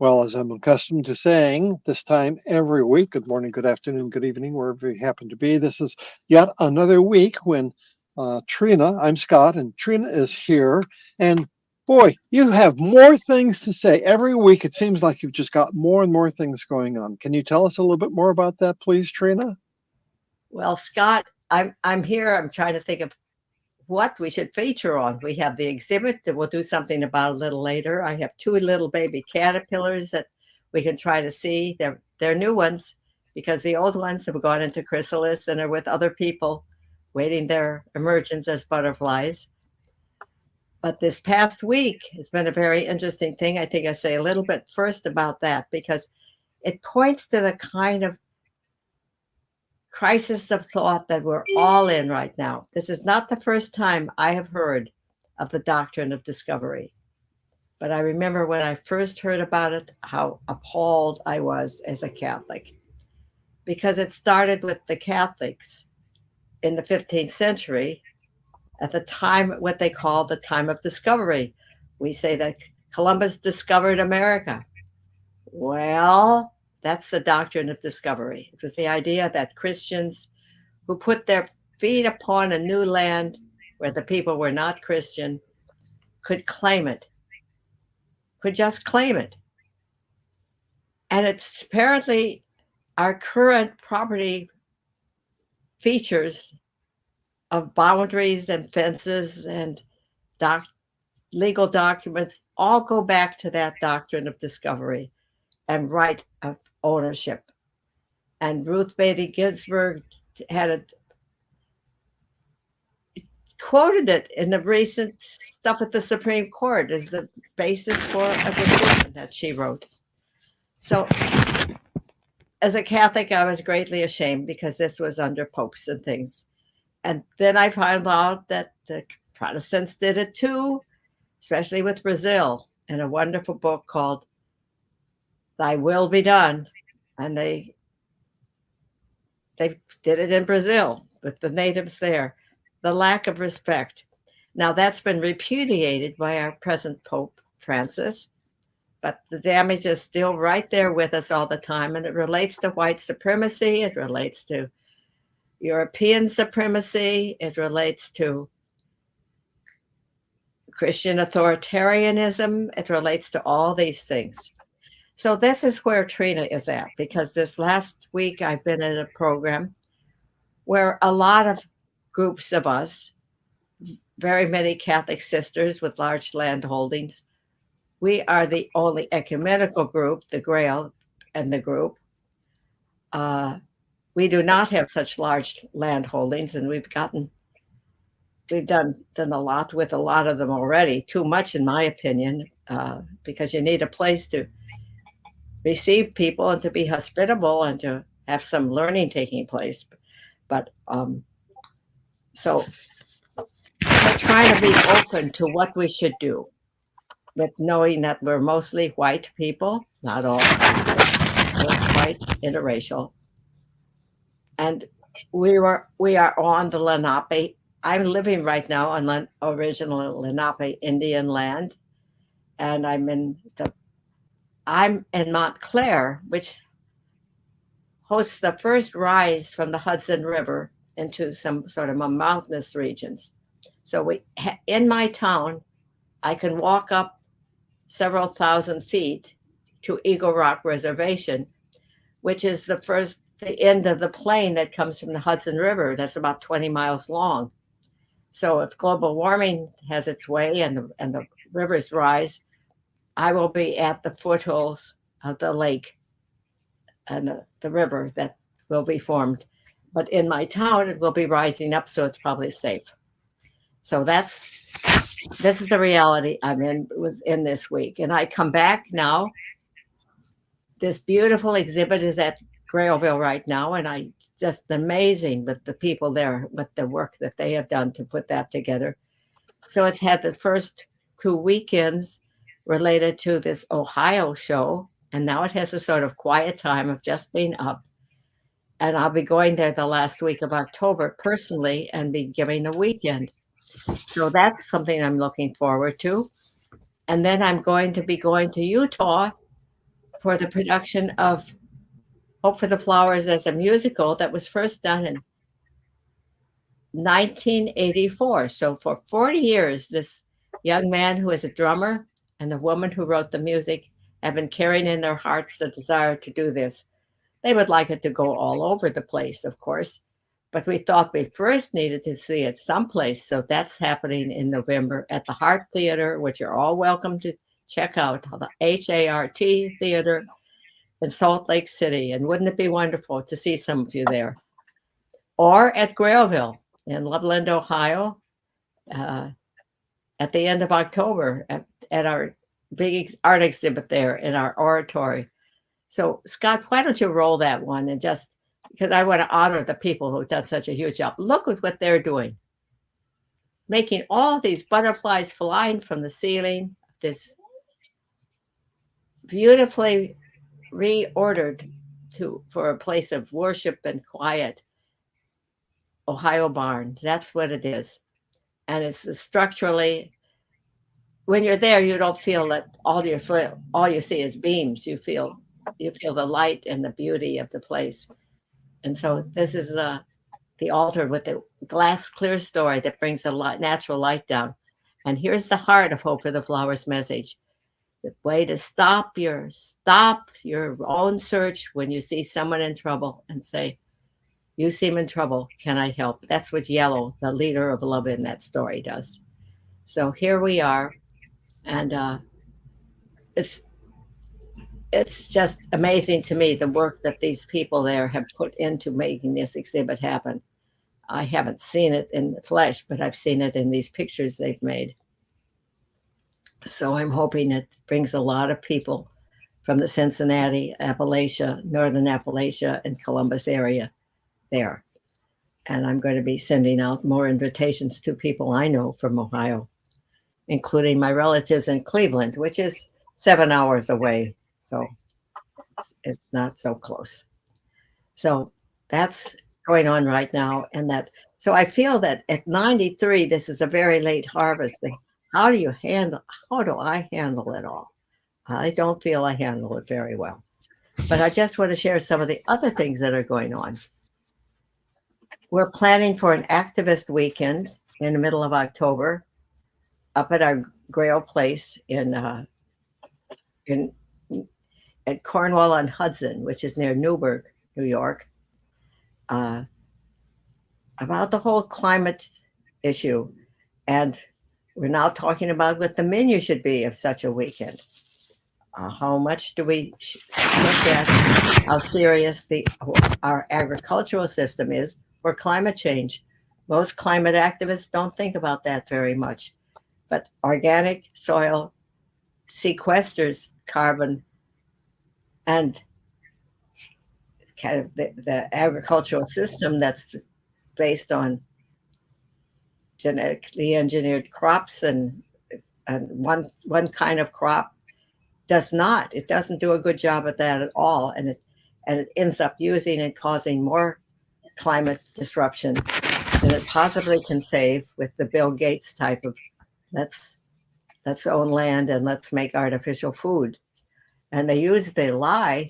Well, as I'm accustomed to saying this time every week, good morning, good afternoon, good evening, wherever you happen to be. This is yet another week when Trina, I'm Scott, and Trina is here. And boy, you have more things to say. Every week, it seems like you've just got more and more things going on. Can you tell us a little bit more about that, please, Trina? Well, Scott, I'm here. I'm trying to think of what we should feature on. We have the exhibit that we'll do something about a little later. I have two little baby caterpillars that we can try to see. They're new ones because the old ones have gone into chrysalis and are with other people waiting their emergence as butterflies. But this past week has been a very interesting thing. I think I say a little bit first about that because it points to the kind of crisis of thought that we're all in right now. This is not the first time I have heard of the doctrine of discovery. But I remember when I first heard about it, how appalled I was as a Catholic, because it started with the Catholics in the 15th century at the time, what they call the time of discovery. We say that Columbus discovered America. Well, that's the doctrine of discovery. It was the idea that Christians who put their feet upon a new land where the people were not Christian could claim it, could just claim it. And it's apparently our current property features of boundaries and fences and legal documents all go back to that doctrine of discovery and right of ownership. And Ruth Bader Ginsburg had quoted it in the recent stuff at the Supreme Court as the basis for a decision that she wrote. So as a Catholic, I was greatly ashamed because this was under popes and things. And then I found out that the Protestants did it too, especially with Brazil, in a wonderful book called Thy Will Be Done. And they did it in Brazil with the natives there. The lack of respect. Now that's been repudiated by our present Pope Francis, but the damage is still right there with us all the time. And it relates to white supremacy. It relates to European supremacy. It relates to Christian authoritarianism. It relates to all these things. So this is where Trina is at, because this last week I've been in a program where a lot of groups of us, very many Catholic sisters with large land holdings, we are the only ecumenical group, the Grail and the group. We do not have such large land holdings, and we've done a lot with a lot of them already, too much in my opinion, because you need a place to receive people and to be hospitable and to have some learning taking place. But so we're trying to be open to what we should do, with knowing that we're mostly white people, not all, we're white, interracial. And we are on the Lenape. I'm living right now on original Lenape Indian land, and I'm in Montclair, which hosts the first rise from the Hudson River into some sort of a mountainous regions. So in my town, I can walk up several thousand feet to Eagle Rock Reservation, which is the end of the plain that comes from the Hudson River. That's about 20 miles long. So if global warming has its way and the rivers rise, I will be at the foothills of the lake and the river that will be formed. But in my town, it will be rising up, so it's probably safe. So this is the reality I'm in this week. And I come back now. This beautiful exhibit is at Grailville right now, and I just amazing with the people there, with the work that they have done to put that together. So it's had the first 2 weekends related to this Ohio show, and now it has a sort of quiet time of just being up. And I'll be going there the last week of October personally and be giving a weekend. So that's something I'm looking forward to. And then I'm going to be going to Utah for the production of Hope for the Flowers as a musical that was first done in 1984. So for 40 years, this young man who is a drummer and the woman who wrote the music have been carrying in their hearts the desire to do this. They would like it to go all over the place, of course, but we thought we first needed to see it someplace. So that's happening in November at the Hart Theater, which you're all welcome to check out, the HART Theater in Salt Lake City. And wouldn't it be wonderful to see some of you there? Or at Grailville in Loveland, Ohio, at the end of October at our big art exhibit there in our oratory. So, Scott, why don't you roll that one and just because I want to honor the people who've done such a huge job. Look at what they're doing, making all these butterflies flying from the ceiling, this beautifully reordered for a place of worship and quiet Ohio barn. That's what it is. And it's structurally, when you're there, you don't feel that all you see is beams. You feel the light and the beauty of the place. And so this is the altar with the glass clear story that brings the natural light down. And here's the heart of Hope for the Flowers message. The way to stop your own search when you see someone in trouble and say, you seem in trouble. Can I help? That's what Yellow, the leader of love in that story, does. So here we are. And it's just amazing to me, the work that these people there have put into making this exhibit happen. I haven't seen it in the flesh, but I've seen it in these pictures they've made. So I'm hoping it brings a lot of people from the Cincinnati, Appalachia, Northern Appalachia, and Columbus area there. And I'm going to be sending out more invitations to people I know from Ohio, including my relatives in Cleveland, which is 7 hours away. So it's not so close. So that's going on right now. So I feel that at 93, this is a very late harvesting. How do I handle it all? I don't feel I handle it very well. But I just want to share some of the other things that are going on. We're planning for an activist weekend in the middle of October up at our Grail place at Cornwall on Hudson, which is near Newburgh, New York, about the whole climate issue. And we're now talking about what the menu should be of such a weekend. How much do we look at how serious our agricultural system is for climate change? Most climate activists don't think about that very much. But organic soil sequesters carbon, and kind of the agricultural system that's based on genetically engineered crops and one kind of crop doesn't do a good job at that at all, and it ends up using and causing more climate disruption than it possibly can save with the Bill Gates type of let's own land and let's make artificial food. And they use the lie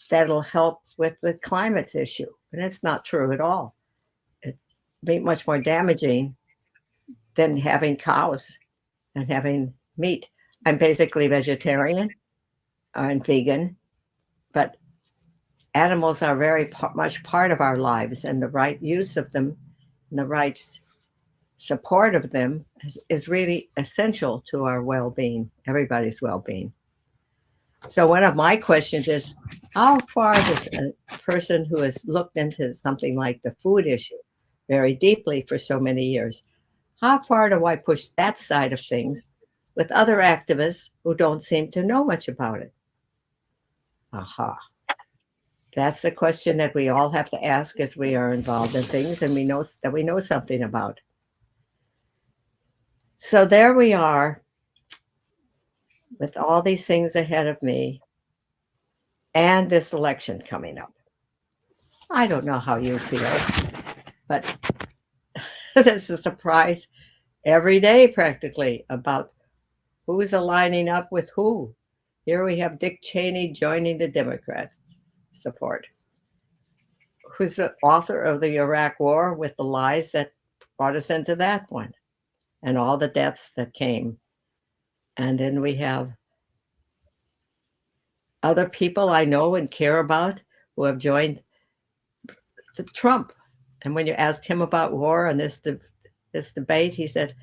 that'll help with the climate issue. And it's not true at all. It'd be much more damaging than having cows and having meat. I'm basically vegetarian and vegan, but animals are very much part of our lives, and the right use of them and the right support of them is really essential to our well-being, everybody's well-being. So one of my questions is, how far does a person who has looked into something like the food issue very deeply for so many years, how far do I push that side of things with other activists who don't seem to know much about it? Aha. That's a question that we all have to ask as we are involved in things and we know something about. So there we are with all these things ahead of me and this election coming up. I don't know how you feel, but there's a surprise every day practically about who's aligning up with who Here we have Dick Cheney joining the Democrats' support, who's the author of the Iraq War with the lies that brought us into that one and all the deaths that came. And then we have other people I know and care about who have joined Trump. And when you asked him about war and this debate, he said,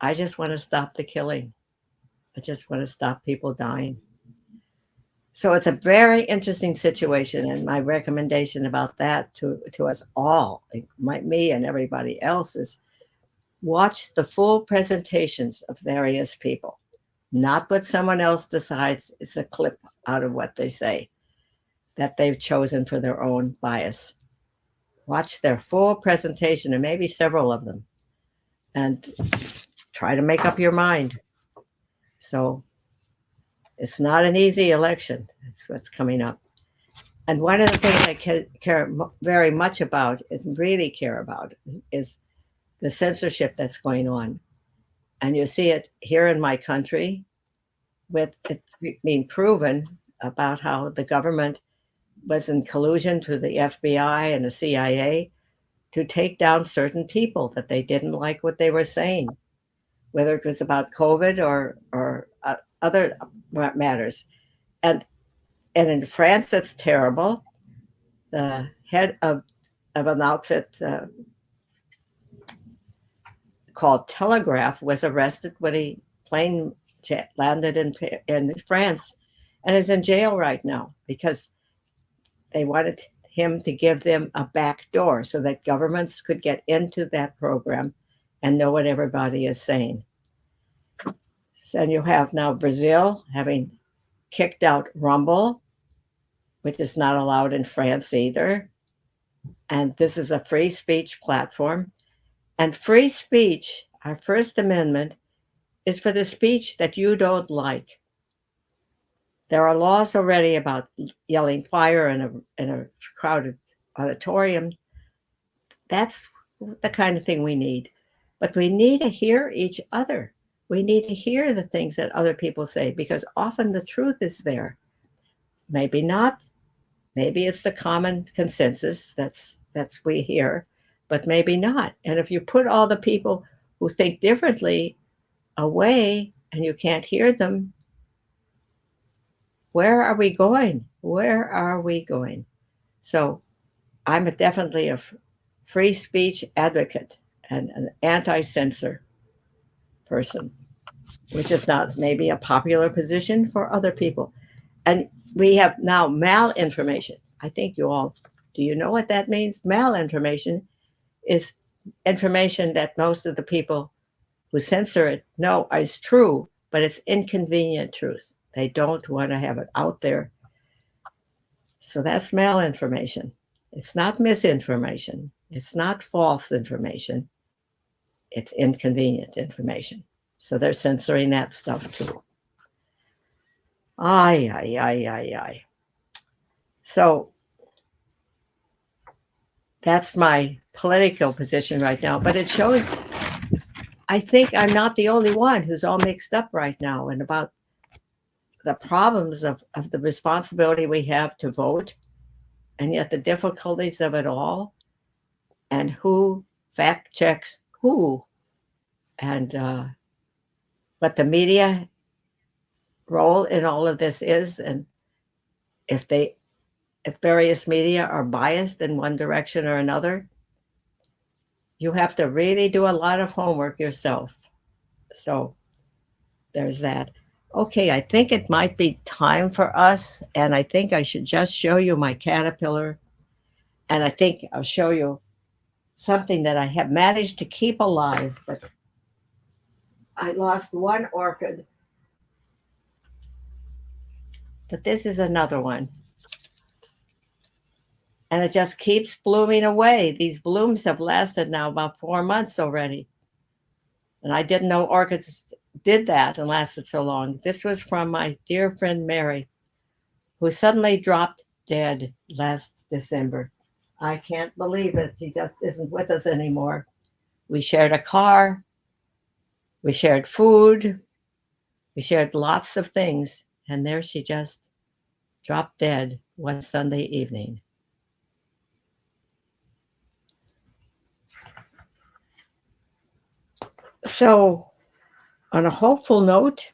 I just want to stop the killing. I just want to stop people dying. So it's a very interesting situation. And my recommendation about that to us all, me and everybody else, is watch the full presentations of various people, not what someone else decides is a clip out of what they say that they've chosen for their own bias. Watch their full presentation, and maybe several of them, and try to make up your mind. So it's not an easy election. It's what's coming up. And one of the things I care very much about and really care about is the censorship that's going on. And you see it here in my country with it being proven about how the government was in collusion to the FBI and the CIA to take down certain people that they didn't like what they were saying, whether it was about COVID or other matters. And in France, it's terrible. The head of an outfit called Telegraph was arrested when he plane landed in France and is in jail right now because they wanted him to give them a back door so that governments could get into that program and know what everybody is saying. So, and you have now Brazil having kicked out Rumble, which is not allowed in France either. And this is a free speech platform. And free speech, our First Amendment, is for the speech that you don't like. There are laws already about yelling fire in a crowded auditorium. That's the kind of thing we need. But we need to hear each other. We need to hear the things that other people say because often the truth is there. Maybe not. Maybe it's the common consensus that's we hear, but maybe not. And if you put all the people who think differently away and you can't hear them, where are we going? Where are we going? So I'm definitely a free speech advocate and an anti-censor person, which is not maybe a popular position for other people. And we have now malinformation. I think you all, do you know what that means? Malinformation is information that most of the people who censor it know is true, but it's inconvenient truth. They don't want to have it out there. So that's malinformation. It's not misinformation. It's not false information. It's inconvenient information. So they're censoring that stuff too. Ay. So that's my political position right now. But it shows, I think I'm not the only one who's all mixed up right now and about the problems of the responsibility we have to vote and yet the difficulties of it all and who fact checks who and what the media role in all of this is, and if various media are biased in one direction or another, you have to really do a lot of homework yourself. So there's that. Okay, I think it might be time for us, and I think I should just show you my caterpillar, and I think I'll show you something that I have managed to keep alive, but I lost one orchid. But this is another one. And it just keeps blooming away. These blooms have lasted now about 4 months already. And I didn't know orchids did that and lasted so long. This was from my dear friend Mary, who suddenly dropped dead last December. I can't believe it. She just isn't with us anymore. We shared a car. We shared food. We shared lots of things. And there she just dropped dead one Sunday evening. So, on a hopeful note,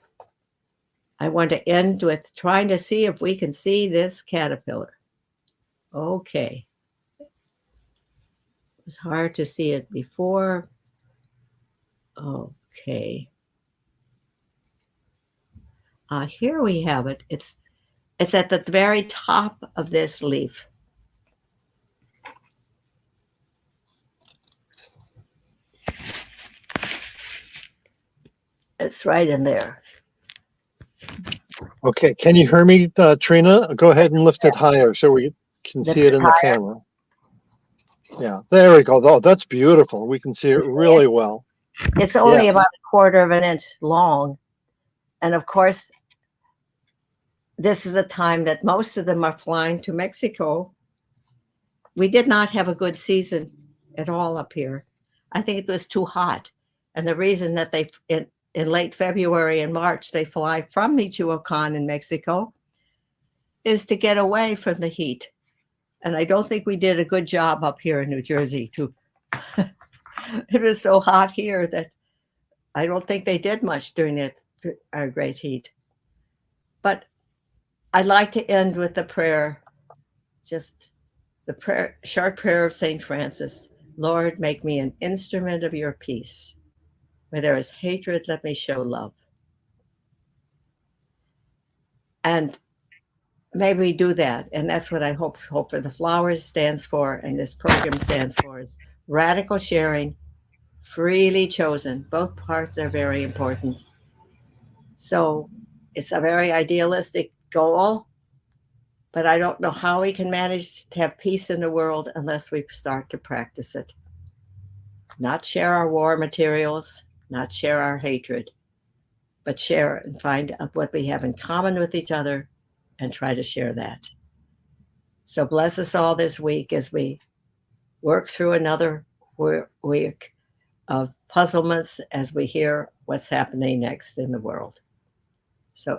I want to end with trying to see if we can see this caterpillar. Okay. It was hard to see it before. Okay. Here we have it. It's at the very top of this leaf. It's right in there. Okay, can you hear me, Trina? Go ahead and lift it higher so we can see it in the camera. Yeah, there we go. Oh, that's beautiful. We can see it really well. It's only Yes. about a quarter of an inch long. And of course, this is the time that most of them are flying to Mexico. We did not have a good season at all up here. I think it was too hot. And the reason that they, in late February and March, they fly from Michoacan in Mexico is to get away from the heat. And I don't think we did a good job up here in New Jersey too. It was so hot here that I don't think they did much during it, our great heat. But I'd like to end with the prayer, just the prayer, short prayer of St. Francis. Lord, make me an instrument of your peace. Where there is hatred, let me show love. And maybe we do that. And that's what I hope for the flowers stands for, and this program stands for, is radical sharing, freely chosen. Both parts are very important. So it's a very idealistic goal, but I don't know how we can manage to have peace in the world unless we start to practice it. Not share our war materials, not share our hatred, but share and find out what we have in common with each other and try to share that. So bless us all this week as we work through another week of puzzlements as we hear what's happening next in the world. So